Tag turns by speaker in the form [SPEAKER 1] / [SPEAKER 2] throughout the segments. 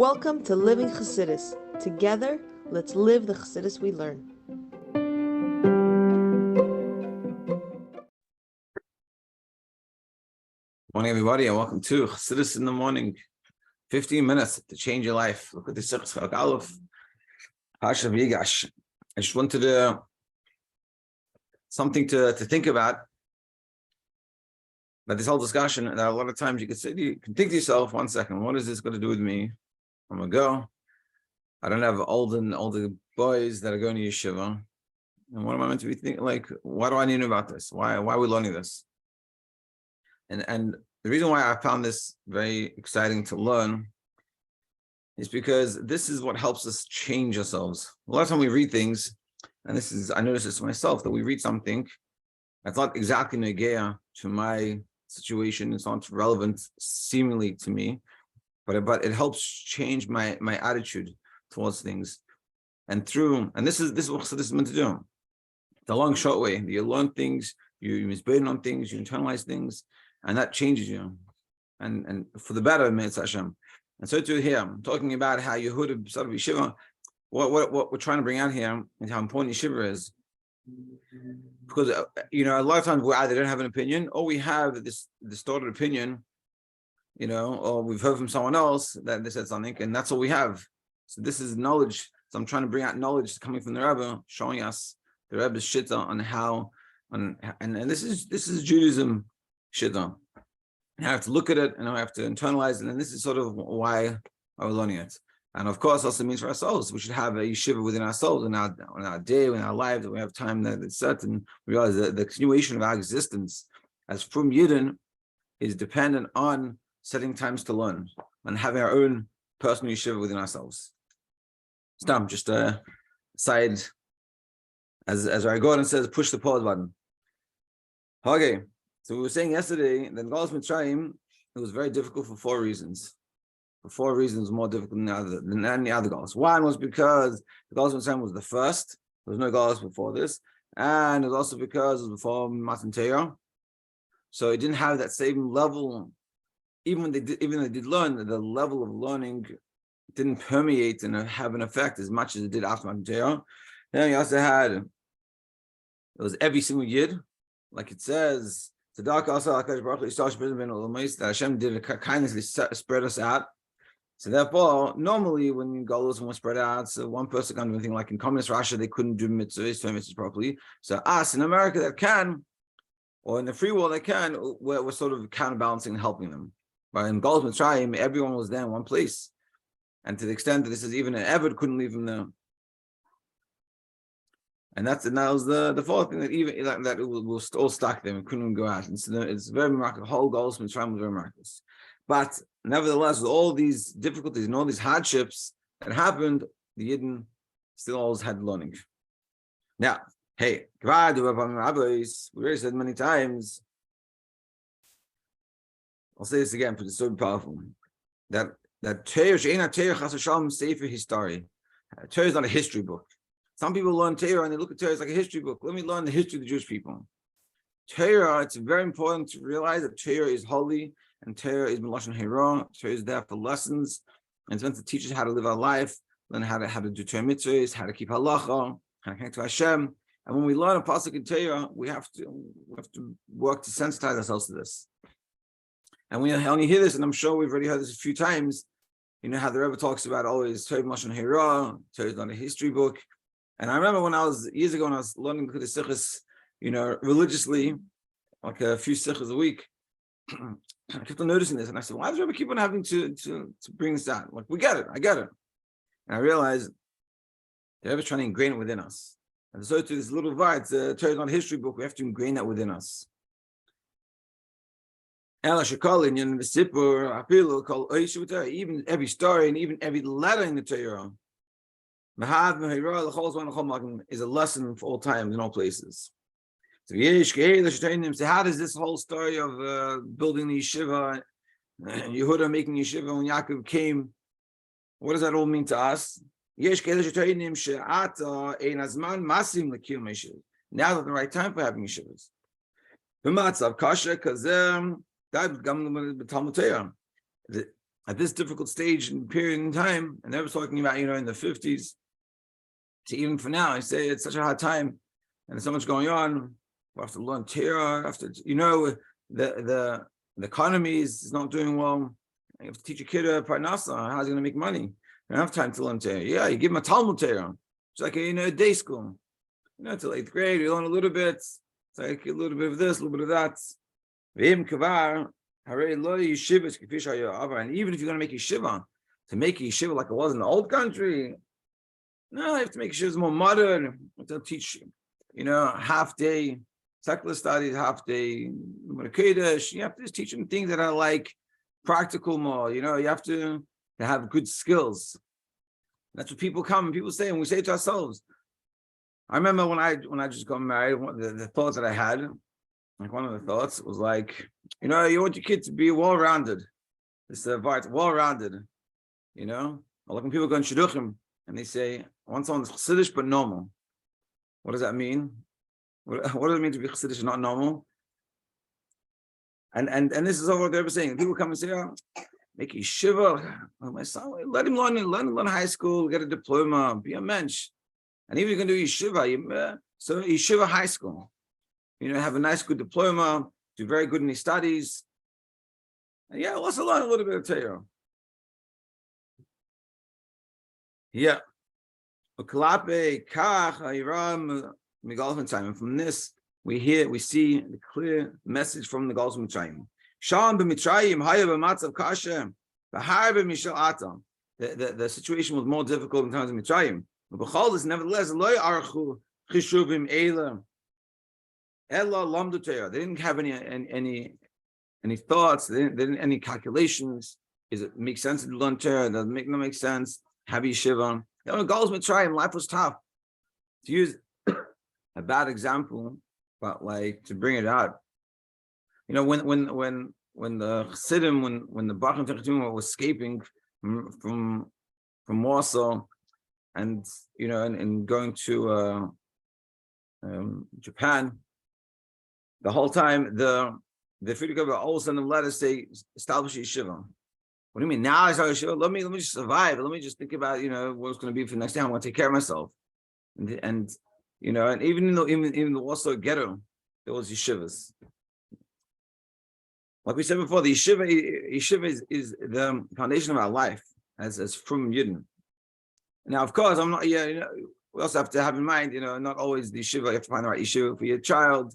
[SPEAKER 1] Welcome to Living Chassidus. Together, let's live the Chassidus we learn.
[SPEAKER 2] Morning, everybody, and welcome to Chassidus in the Morning. 15 minutes to change your life. Look at this Aleph, Vayigash. I just wanted something to think about this whole discussion. And a lot of times you can think to yourself, 1 second, what is this going to do with me? I'm going to go. I don't have older boys that are going to yeshiva. And what am I meant to be thinking? Like, why do I need to know about this? Why are we learning this? And the reason why I found this very exciting to learn is because this is what helps us change ourselves. A lot of time we read things, and I noticed this myself, that we read something that's not exactly negea to my situation. It's not relevant seemingly to me, but it helps change my attitude towards things. And this is what this is meant to do. The long, short way. You learn things, you misburden on things, you internalize things, and that changes you. And for the better, Mitzvah Hashem. And so too here, I'm talking about how Yehuda sort of yeshiva, what we're trying to bring out here, and how important yeshiva is. Because a lot of times we either don't have an opinion, or we have this distorted opinion, or we've heard from someone else that they said something, and that's all we have. So this is knowledge. So I'm trying to bring out knowledge coming from the Rebbe, showing us the Rebbe's shitta on how, and this is Judaism shitta. I have to look at it and I have to internalize it, and this is sort of why we're learning it. And of course, also means for ourselves, we should have a yeshiva within ourselves, in our day, in our lives, that we have time that it's set, and we realize that the continuation of our existence as from Yidden is dependent on setting times to learn and having our own personal yeshiva within ourselves. Stop, just a side, as our Gordon says, push the pause button. Okay. So we were saying yesterday that Galus Mitzrayim, it was very difficult for 4 reasons. For 4 reasons more difficult than any other Galus. One was because the Galus Mitzrayim was the first. There was no Galus before this. And it was also because it was before Matan Torah. So it didn't have that same level. Even when they did learn, the level of learning didn't permeate and have an effect as much as it did after Matan Torah. Then you also had, it was every single Yid, like it says, that Hashem did a kindness, spread us out. So therefore, normally when Galus were spread out, so one person can't do anything. Like in communist Russia, they couldn't do mitzvahs properly. So us in America that can, or in the free world that can, we're sort of counterbalancing and helping them. But in Galus Mitzrayim, everyone was there in one place, and to the extent that this is even an Eved couldn't leave them there. And that was the fourth thing, that even that it was all stuck there and couldn't go out. And so it's very miraculous. The whole Galus Mitzrayim was very miraculous. But nevertheless, with all these difficulties and all these hardships that happened, the Yidden still always had learning. Now, hey, we already said many times, I'll say this again because it's so powerful, that Torah Chas Hashem Sefer History. Torah is not a history book. Some people learn Torah and they look at Torah as like a history book. Let me learn the history of the Jewish people. Torah, it's very important to realize that Torah is holy and Torah is Melashon Hira. Torah is there for lessons, and it's meant to teach us how to live our life, learn how to do Torah mitzvahs, how to keep halacha, how to connect to Hashem. And when we learn a pasuk in Torah, we have to work to sensitize ourselves to this. And when you hear this, and I'm sure we've already heard this a few times, you know how the Rebbe talks about always Torah Melashon Hira, Torah is not a history book. And I remember years ago when I was learning the sichos, religiously, like a few sichos a week, I kept on noticing this, and I said, why does Rebbe keep on having to bring this out? Like, I get it. And I realized the Rebbe is trying to ingrain it within us. And so to this little vart, the Torah is not a history book, we have to ingrain that within us. Even every story and even every letter in the Torah is a lesson for all times in all places. So how does this whole story of building the yeshiva, Yehuda making yeshiva when Yaakov came, what does that all mean to us? Now is not the right time for having yeshivas. at this difficult stage and period in time, and they were talking about, in the 50s to even for now, I say it's such a hard time and there's so much going on. We have to learn Torah, the economy is not doing well. You have to teach a kid a parnasa. How's he going to make money? You don't have time to learn Torah. Yeah, you give him a Talmud Torah. It's like a day school. Till 8th grade, you learn a little bit. It's like a little bit of this, a little bit of that. And even if you're going to make yeshiva, to make yeshiva like it was in the old country, no, you have to make yeshiva more modern. You have to teach, half day secular studies, half day Kodesh. You have to just teach them things that are like practical more. You have to have good skills. That's what people come and people say, and we say to ourselves. I remember when I just got married, the thoughts that I had, like one of the thoughts was like, you want your kid to be well-rounded. It's well-rounded. Like when people go in shidduchim and they say, I want someone that's chassidish but normal. What does that mean? What does it mean to be chassidish and not normal? And this is all what they're saying. People come and say, make yeshiva. My son, let him learn high school, get a diploma, be a mensch. And even if you can do yeshiva, so yeshiva high school, have a nice good diploma, do very good in his studies. And also learn a little bit of Torah. Yeah. And from this, we see the clear message from the Galus Mitzrayim. The situation was more difficult in times of Mitzrayim. Nevertheless, they didn't have any thoughts. They didn't any calculations. Is it make sense to learn Torah? Does it make sense? Have yeshiva. Galus Mitzrayim, life was tough. To use a bad example, but like to bring it out. When the Chassidim, when the Bachim Techetum was escaping from Warsaw, and and going to Japan, the whole time the Frierdiker Rebbe always send them letters say establish yeshiva. What do you mean now? I start yeshiva. Let me just survive. Let me just think about what's going to be for the next day. I want to take care of myself. And even in the Warsaw ghetto, there was yeshivas. Like we said before, the yeshiva is the foundation of our life as from Yidden. Now, of course, I'm not. We also have to have in mind, not always the yeshiva. You have to find the right yeshiva for your child,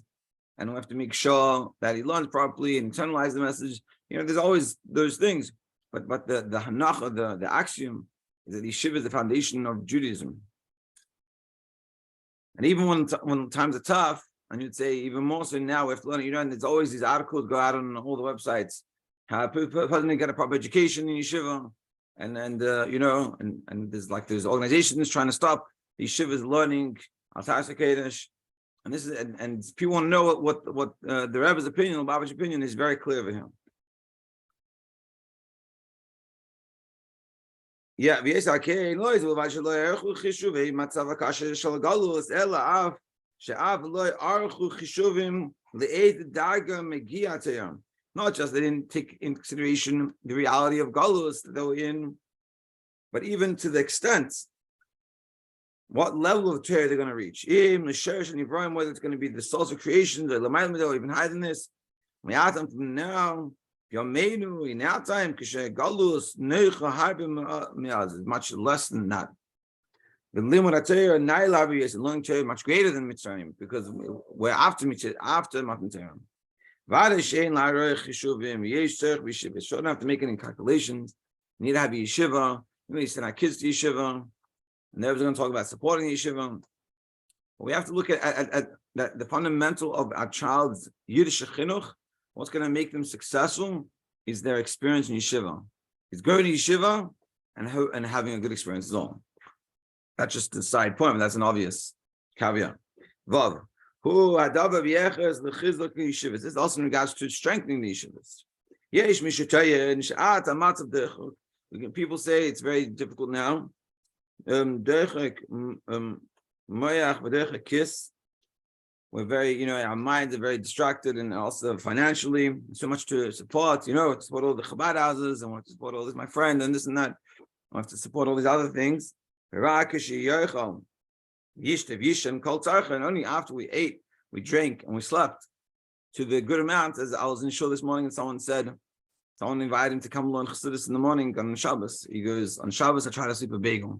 [SPEAKER 2] and we have to make sure that he learns properly and internalize the message. There's always those things, but the hanacha, the axiom is that yeshiva is the foundation of Judaism. And even when times are tough, and you'd say even more so now, we have to learn. And there's always these articles go out on all the websites. How a person can get a proper education in yeshiva. And there's organizations trying to stop the yeshivas learning Altar Kodesh, and this is and people want to know what the Rebbe's opinion, the Baba's opinion is very clear over him. Yeah, not just they didn't take in consideration the reality of Galus that they were in, but even to the extent what level of Torah they're going to reach. Whether it's going to be the source of creation, or even higher than this. From now, in our time, Galus is much less than that. The limud Torah, Nailavi is learning Torah much greater than Mitzrayim, because we're after Matan Torah. You shouldn't have to make any calculations. You need to have a yeshiva. You need to send our kids to yeshiva. And they're going to talk about supporting yeshiva. But we have to look at the fundamental of our child's Yiddish chinuch. What's going to make them successful is their experience in yeshiva. It's going to yeshiva and having a good experience is all. That's just a side point, but that's an obvious caveat. Vav. This is also in regards to strengthening the yeshivas. People say it's very difficult now. we're very, our minds are very distracted, and also financially, so much to support, to support all the Chabad houses, and want to support all this, my friend, and this and that. I have to support all these other things. And only after we ate, we drank, and we slept to the good amount. As I was in shul this morning, and someone invited him to come learn Chassidus in the morning on Shabbos. He goes, on Shabbos, I try to sleep a bagel,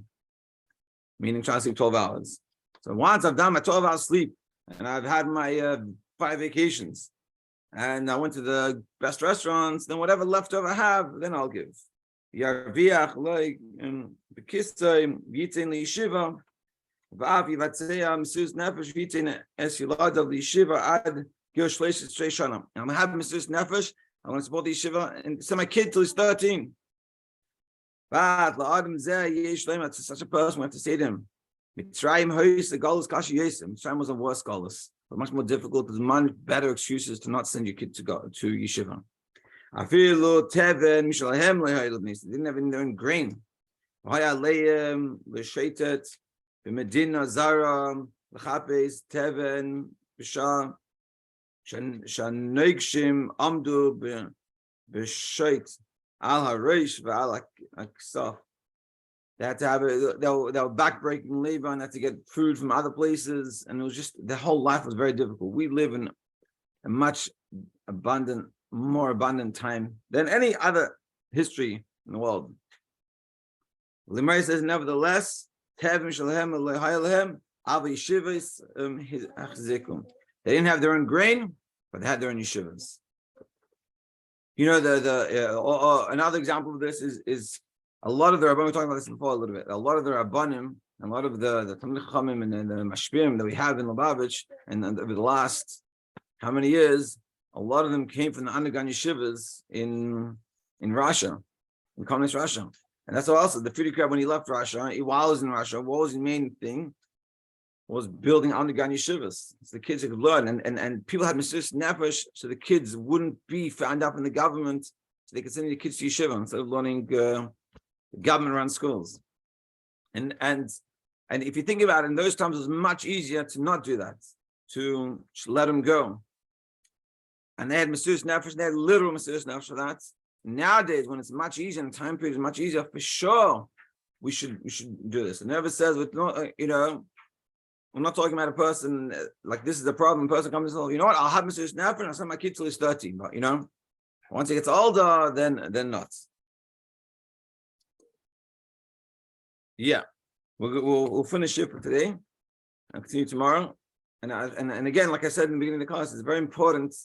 [SPEAKER 2] meaning try to sleep 12 hours. So once I've done my 12-hour sleep, and I've had my 5 vacations, and I went to the best restaurants, then whatever leftover I have, then I'll give. Yarviach like and bekistay yitin yeshiva va'av yivatzei misus nefesh yitin es yilad of the yeshiva ad gil shleish shtei shana. I'm having misus nefesh. I want to support the yeshiva and send my kid till he's 13. But la'adam zeh yesh leima, to such a person we have to say to him, Mitzrayim hoyis the galus kashi yesim. Mitzrayim was a worse galus, but much more difficult. There's much better excuses to not send your kid to yeshiva. I feel teven mishalahem lehaylud. They didn't have any their own grain. Haya leim leshetet b'medina zara lechapes teven b'sha shanegshim amdu b'shait al hareish v'al aksaf. They had to have they were backbreaking labor, and had to get food from other places, and it was just their whole life was very difficult. We live in a much more abundant time than any other history in the world. Limari says, nevertheless, they didn't have their own grain, but they had their own yeshivas. Another example of this is a lot of the Rabbanim, we were talking about this before a little bit. A lot of the Rabbanim, a lot of the Talmidei Chachamim and the Mashpirim that we have in Lubavitch, and over the last how many years, a lot of them came from the underground yeshivas in Russia, in communist Russia. And that's also the Frierdiker Rebbe, when he left Russia, while he was in Russia, what was his main thing? Was building underground yeshivas. So the kids could learn, and people had Mesiras Nefesh, so the kids wouldn't be found up in the government, so they could send the kids to yeshiva instead of learning government-run schools. And if you think about it, in those times, it was much easier to not do that, to just let them go. And they had Mesiras Nefesh, they had literal Mesiras Nefesh for that. Nowadays, when it's much easier, and the time period is much easier, for sure, we should do this. It never says, with I'm not talking about a person like this is the problem. A person comes and says, you know what, I'll have Mesiras Nefesh, and I'll send my kid till he's 13. But once he gets older, then not. Yeah, we'll finish it for today. I'll continue tomorrow. And again, like I said in the beginning of the class, it's very important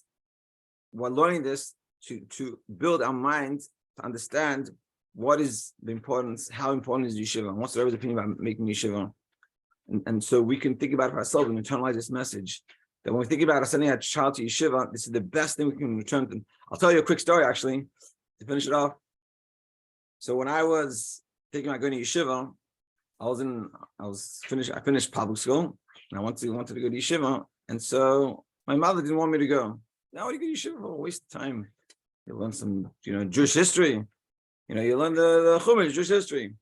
[SPEAKER 2] while learning this to build our mind to understand what is the importance, how important is yeshiva, and what's the Rebbe's opinion about making yeshiva. And so we can think about it for ourselves and internalize this message. That when we think about sending our child to yeshiva, this is the best thing we can return to them. I'll tell you a quick story, actually, to finish it off. So when I was thinking about going to yeshiva, I finished public school, and I wanted to go to yeshiva, and so my mother didn't want me to go. Now, what do you go to yeshiva for? Waste of time. You learn some, Jewish history. You learn the Chumash, Jewish history.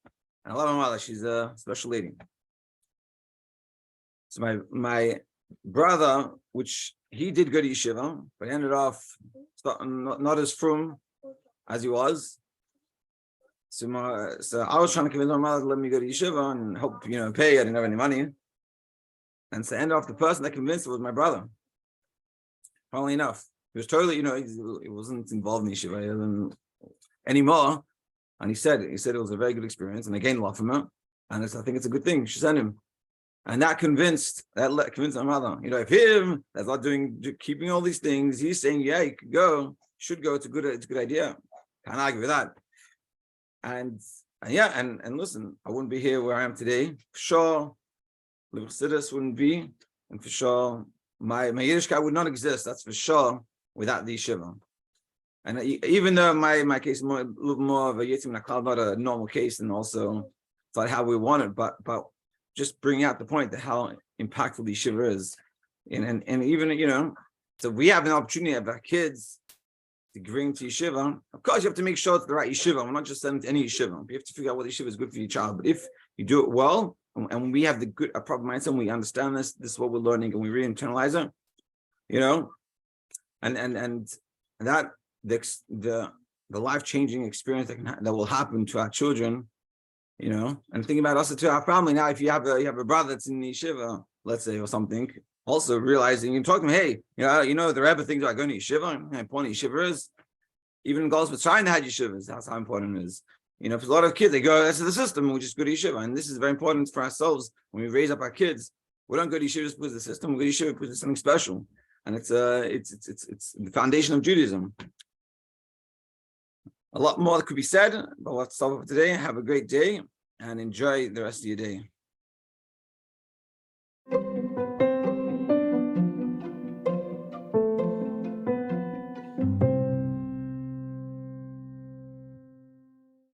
[SPEAKER 2] And I love my mother. She's a special lady. So my brother, which he did go to yeshiva, but he ended off not as frum as he was. So I was trying to convince my mother to let me go to yeshiva and help, pay. I didn't have any money. And so ended off the person that convinced her was my brother. Funnily enough, he was totally, he wasn't involved in yeshiva anymore. And he said it was a very good experience, and I gained a lot from it. And I think it's a good thing. She sent him. And that convinced my mother, if that's not keeping all these things, he's saying, yeah, you could go, should go. It's a good idea. Can't argue with that. And listen, I wouldn't be here where I am today. For sure, Liv Chassidus wouldn't be, and for sure, my Yiddishkeit would not exist. That's for sure without the yeshiva. And even though my case is a little more of a Yitzim Naklal, not a normal case, and also it's not how we want it, but just bringing out the point that how impactful the yeshiva is, and even so we have an opportunity of our kids to bring to yeshiva. Of course, you have to make sure it's the right yeshiva. We're not just sending to any yeshiva. You have to figure out what yeshiva is good for your child. But if you do it well, and we have a proper mindset, and we understand this is what we're learning, and we really internalize it, and that the life-changing experience that will happen to our children, and think about also to our family. Now, if you have a brother that's in the yeshiva, let's say, or something, also realizing and talking to him, hey, the Rebbe thinks about going to yeshiva, how important yeshiva is. Even in Golos Mitzrayim they had yeshivas. That's how important it is. For a lot of kids, they go, that's the system, and we just go to yeshiva. And this is very important for ourselves when we raise up our kids. We don't go to yeshiva because the system, we go to yeshiva because it's something special. And it's the foundation of Judaism. A lot more that could be said, but let's stop for today. Have a great day and enjoy the rest of your day.